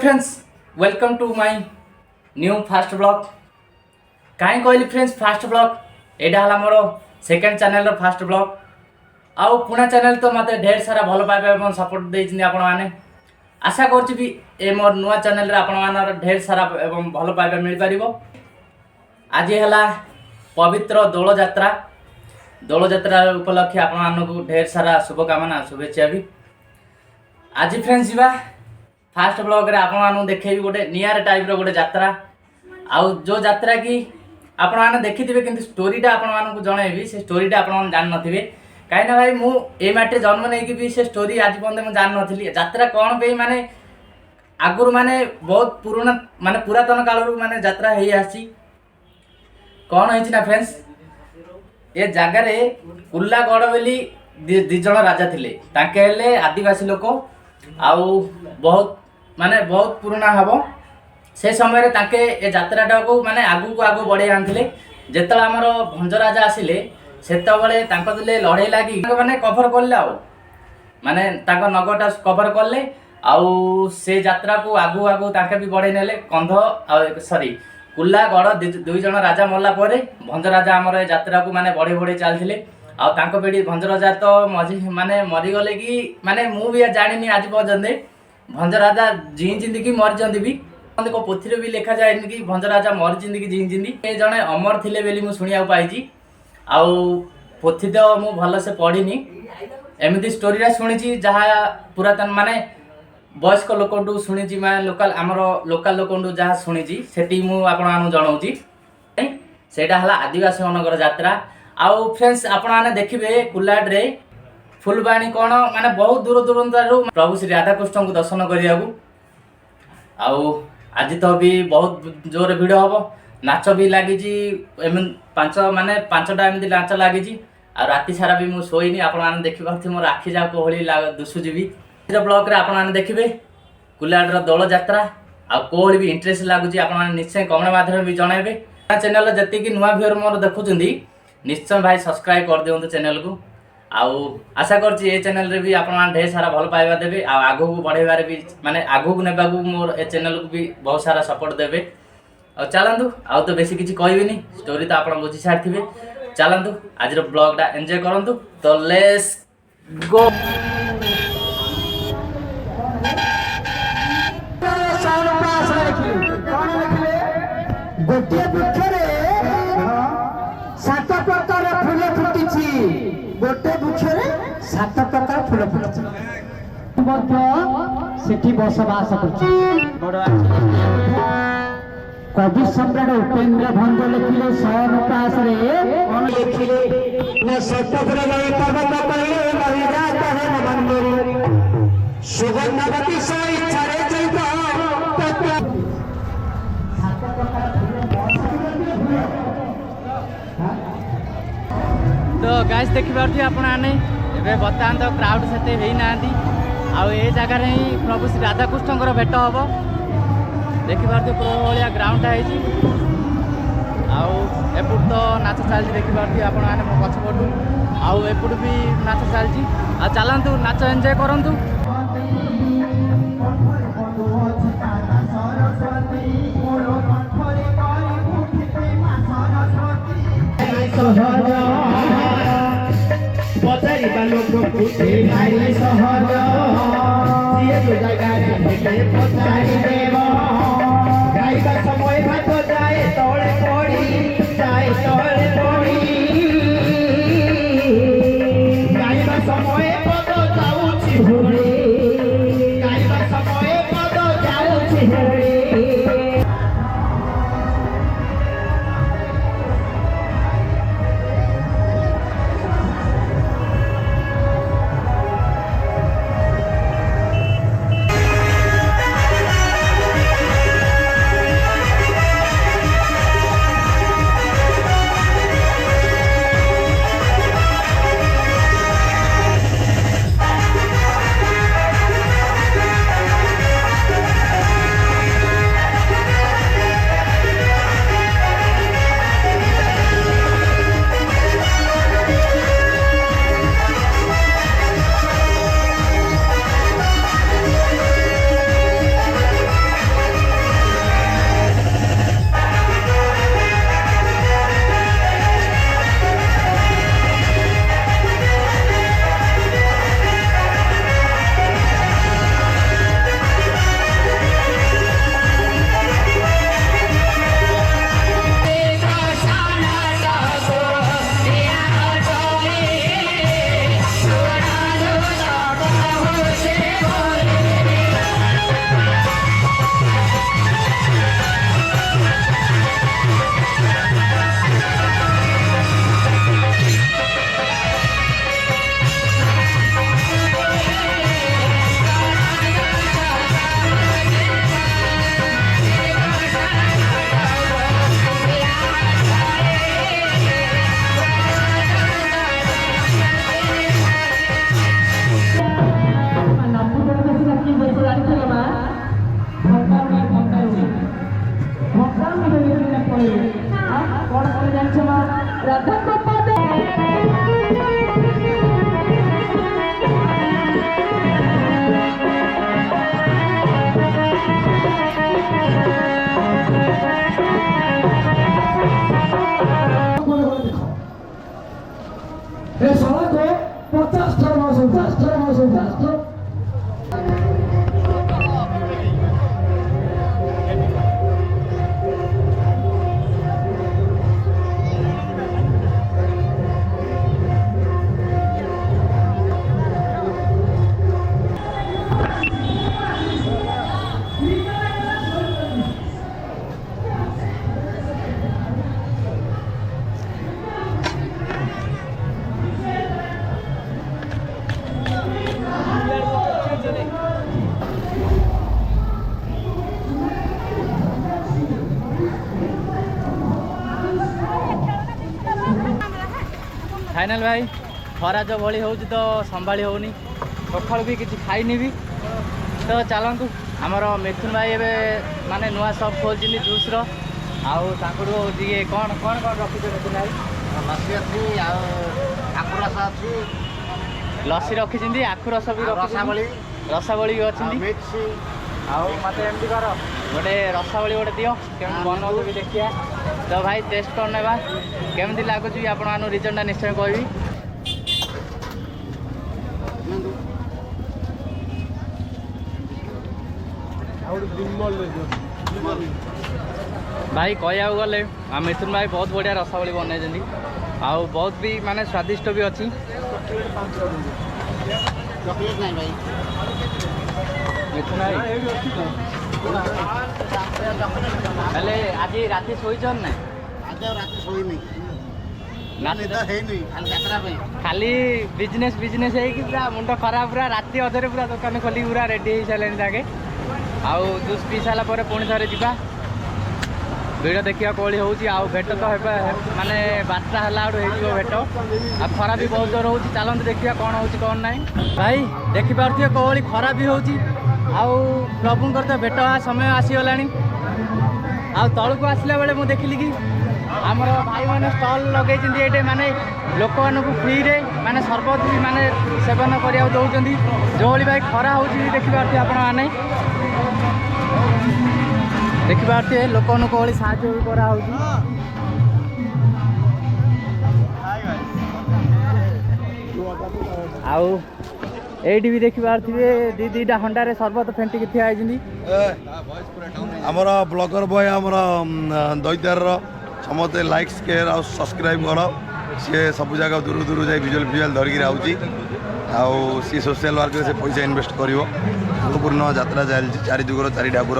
Friends, welcome to my new fast blog. कहीं कहली friends fast blog एटा हला मोर सेकंड चैनल फास्ट ब्लॉग। आउ पुणा चैनल तो मत ढेर सारा भल पाइबा और सपोर्ट देइछिन आपण माने। आशा करछि भी ए मोर नुआ चैनल रे आपण मानर ढेर सारा एवं भल पाइबा मिल पारिबो। आज हला पवित्र दोल यात्रा उपलक्षे आपण मानकु ढेर सारा शुभकामना शुभेच्छा भी। आज फ्रेंड्स जीवा फास्ट ब्लॉग रे आपण मानू देखेबी गोटे नियर टाइप रो गोटे यात्रा। आउ जो यात्रा की आपण माने देखिथिबे किंतु स्टोरीटा आपण मानकु जणाइबी। से स्टोरीटा आपण माने जान नथिबे काई ना भाई मु ए माटे जन्म नै कि भी से स्टोरी आज पन्ते मु जान नथिली। यात्रा कोन पे माने आगुर माने बहुत पुराना माने पुरातन काल रो माने यात्रा हेई आसी। कोन हेछि ना फ्रेंड्स, ए जागा रे कुल्लागड़ बेली दी जण राजा थिले। ताके हेले आदिवासी लोक आउ बहुत माने बहुत पुराना हबो। से समय रे ताके ए यात्राटा को माने आगु को आगु बढ़े आनथिले। जेतला हमर भंज राजा आसिले सेत बेले तांको दिले लड़ाई लागी माने कवर करले आउ माने तांको नगटा कवर करले आउ से यात्रा को आगु आगु ताके भी बढ़े नेले। कंध सॉरी कुल्लागड़ दुई जण राजा मरला परे भंज राजा हमर यात्रा को माने बढ़े बढ़े चलथिले। आ तांको बेडी भंज राजा तो मजी माने मरी गले कि माने मु भी जानिनी आज पर्यंत भंज राजा जी जिंदगी मर जंदी भी को पोथी भी लिखा जाए कि भंज राजा मर जिंदगी जी जिंदी ए जणे अमर थिले बेली मु सुनिया पाइजी। आउ पोथी तो मु भल से पढ़िनी, एमती स्टोरी रा सुनिची जहा पुरातन माने वयस्क लोकंटू सुनिची माने लोकल हमर लोकल लोकंटू जहा सुनिची सेठी मु आपण मानु जणाउची। सेटा हला आदिवासी मनकर यात्रा। आउ फ्रेंड्स आपण माने देखिबे कुल्लाड रे फुलबाणी कोन माने बहुत दूर दूरंतारू प्रभु श्री राधा कृष्ण को दर्शन करियागु। आउ आज तो भी बहुत जोर भिड़ हम नाच भी लगी पांच माने 5टा एमती नाच लगी। आ राति सारा भी मु सोईनी। आपण माने देखि पाथि मोर आखि जा कोहली दुसुजी। ब्लॉग रे आपण माने देखिबे कुल्लाड रो दोल यात्रा आ कोहली भी इंटरेस्ट लागुची। आपण माने निश्चय कमेंट माध्यम भी जणाइबे। चैनल जति कि नुवा व्यूअर मोर देखुचंदी निश्चय भाई सब्सक्राइब कर दियंतु चैनल को। आउ आशा करछि ए चैनल रे भी आपण माने ढेर सारा भल पाइबा देबे आ आगु को बढ़ेबारे भी माने आगु को नेबागु मोर ए चैनल को भी बहुत सारा सपोर्ट देबे। आ चलंतु आउ तो बेसी किछि कहबिनी, स्टोरी तो आपण बुझी सारथिबे। चलंतु आज रो ब्लॉग दा एन्जॉय करंतु। तो लेट्स गो। गोटे वृक्षरे 7 प्रकार फूल फुटिछि। गोटे वृक्षरे 7 प्रकार फूल फुटिछि। सेठी बसवास करछि। कवि सम्राट उपेन्द्र भंज लिखिले सौनपास रे कौन लिखिले न सतपुर गए पर्वत पहले मरि जाता है नवंदरी सुगंधवती सो इच्छा रे चैत। तो गाइस देखि पारथि आपण आने एबे बर्तमान तो क्राउड सेते हेई नांती। आउ ए जगह रे ही प्रभु श्री राधा कृष्णकर भेट हबो। देखि पारथि प्रोलिया ग्राउंड आइछि। आउ एपुट तो नाच चालछि देखि पारथि आपण आने मो पछपटु। आउ एपुट भी नाच चालछि। आ चलंतु नाच एन्जॉय करंतु। पचारि बालोक पुते भाई सहज सिए तो जगह भेटे पचारि देव गाइबा समय भाग जाए तळे पड़ी जाए तळे पड़ी गाइबा समय पद जाउछि होरे गाइबा समय पद जाउछि होरे। राधा पदे ए साला को 50 थर फाइनाल भाई खरा जो भली हो तो संभाली होनी सकाल भी किसी खाईनी भी तो चलतु आमर मिथुन भाई एवं माने नुआ सप खोलती जूस रे कौन कौन कौन रखी मिथुन भाई लसी अच्छी आखु रस अच्छी लसी रखी आखु रस भी रसावली रसावली भी अच्छी मिक्स मत एमती कर गोटे रसावली गोटे दियो केमी बनाऊ भी देखिए तो भाई टेस्ट करने केमती लगुच आपण रिजल्टा निश्चय कहबी भाई कहू गले मिथुन भाई बहुत बढ़िया रसावली बनई आउ बहुत भी माने स्वादिष्ट भी अच्छी चॉकलेट नहीं भाई मिथुन भाई हेले आज राति शोचन ना आज रात शोनी निद है खाली यात्रा पे खाली बिजनेस बिजनेस है मुंड खराब पूरा राति अधरे पूरा दुकान खोली पूरा रेडी हो सारे जाके आउ जूस पी सारा पुणी थे जा भिड़ देखा कौली हो भेट तो माने बारटा है भेट आ खरा भी बहुत जोर हो चलते देखिए कौन हो कौन ना भाई देखिपे कौली खरा भी हो प्रभुंर तो भेट समय आसीगला तलू आसला बेले मुझे देखिली कि आमर भाई मैंने स्टल लगे माने लोक मानक फ्री रे माने सरबत भी माने सेवन करा दौरान जो भाई खरा हो देखिपे आपण मैंने देखिपे लोक भाई साहय भी करा एटी भी देखिपे दी दीटा हंडारे सरबत फेंटिक ठिया आमर ब्लगर बॉय आमर दैतार समस्ते लाइक शेयर और सब्सक्राइब कर सी सब जगह दूर दूर जाए विजुअल फिजुआल धरिकी आउची सी सोशल वर्क से पैसा इन्वेस्ट कर पूर्ण यात्रा चलती चारि जुगर चारि ठाकुर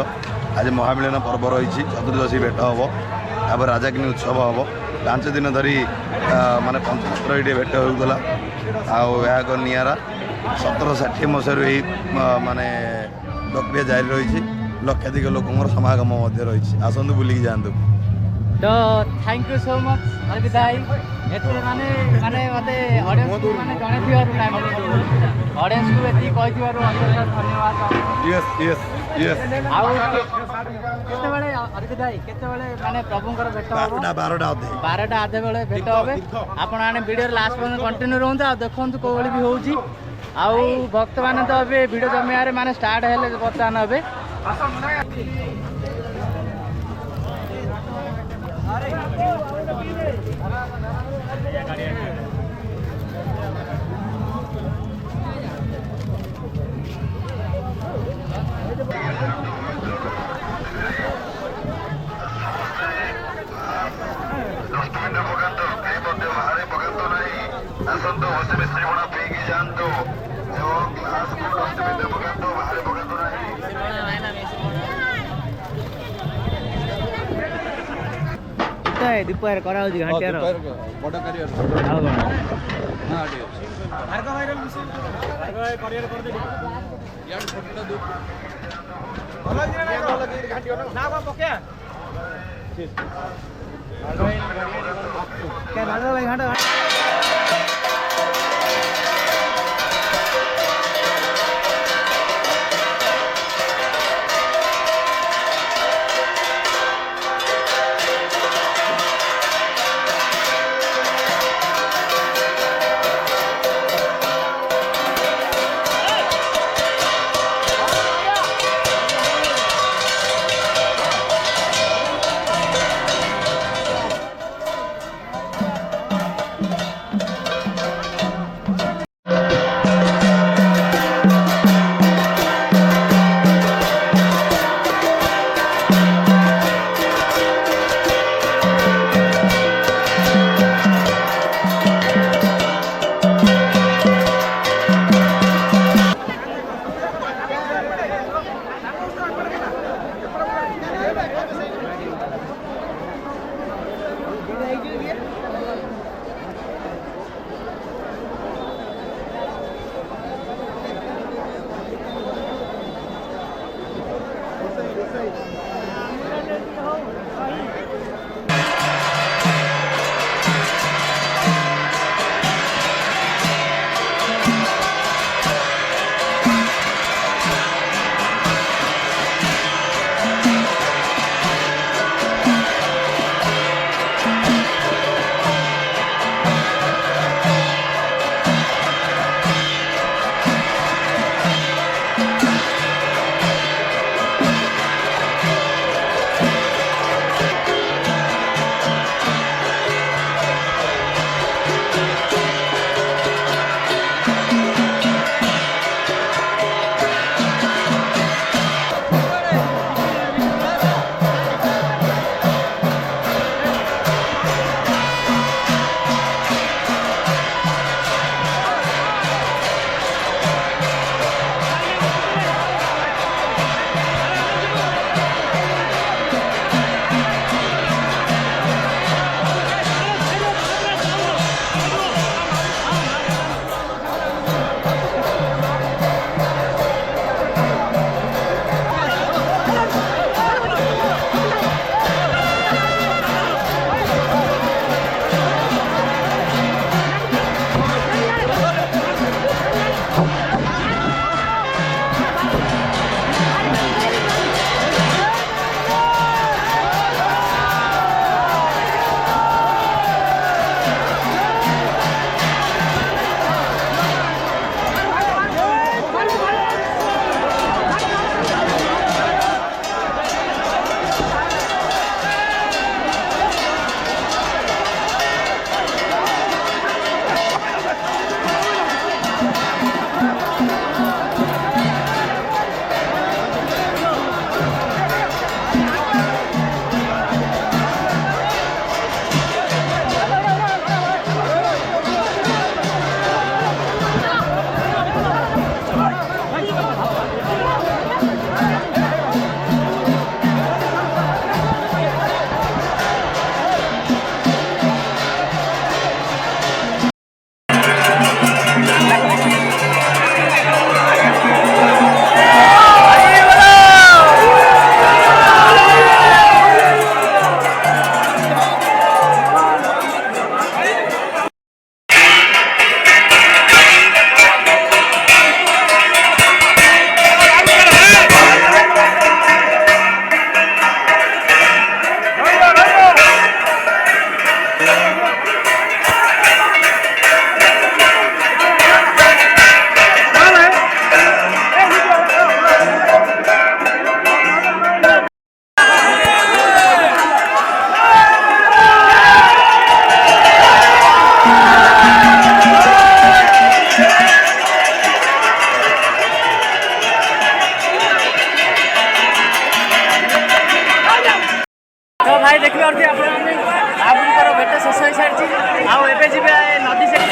आज महामिलन पर्व रही चतुर्दशी भेट हम तापर राजाकिनी उत्सव हम 5 दिन धरी माने पंचत्र ये भेट होगा एक निरा 1760 मसीह माने प्रक्रिया जारी रही लक्षाधिक लोक समागम रही आसतु बुलिकी जातु तो thank you so much Arvind भाई एते माने माने मते ऑडियंस को माने जणे थिवारु ना ऑडियंस को एती कहि थिवारु अत्यंत धन्यवाद यस यस यस आउ केते बेले अरविंद भाई केते बेले माने प्रभुंकर भेट हो 12टा आधे बेले भेट होबे आपण आने वीडियो लास्ट पर्यंत कंटिन्यू रहंत आ देखंतु कोवली भी होउची आउ भक्त माने तो अबे वीडियो जमियारे माने स्टार्ट हेले बर्तमान अबे दीपर करा घंटियार बड़ा करियर हां आर्ग वायरल आर्ग करियर कर दे यार फोटोटा दो भलो दिन घंटियो ना बा पके ठीक क्या नागा भाई घंटा शेष हो सारी आउ जी नदी से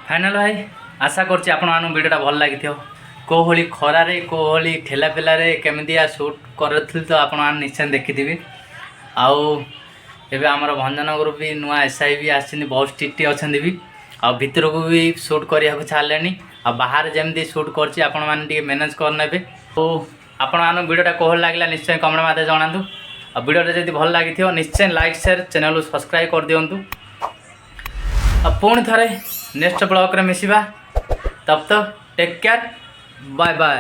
फाइनाल भाई आशा करछि आपण मानु वीडियोटा भल लागिथियो कोहली खरारे कोहली ठेला पेलारे केमितिया शूट करथिल तो आपण मान निश्चय देखिथिबि आउ एबे हमर भंजनगर भी नुआ एसआई भी आछिन बहुत स्ट्रिक्ट अछन भी आ भितर को भी शूट करिया को छालेनी आ बाहर जेमती शूट करछि आपण मान टिके मैनेज कर नेबे तो आपण मान वीडियोटा कोहल लागला निश्चय कमेंट माते जणांतु आ वीडियोटा जदि भल लागिथियो निश्चय लाइक शेयर चैनल को सब्सक्राइब कर दियंतु आ पुणी थरे नेक्स्ट ब्लॉग रे मिसिबा तब तक टेक केयर बाय बाय।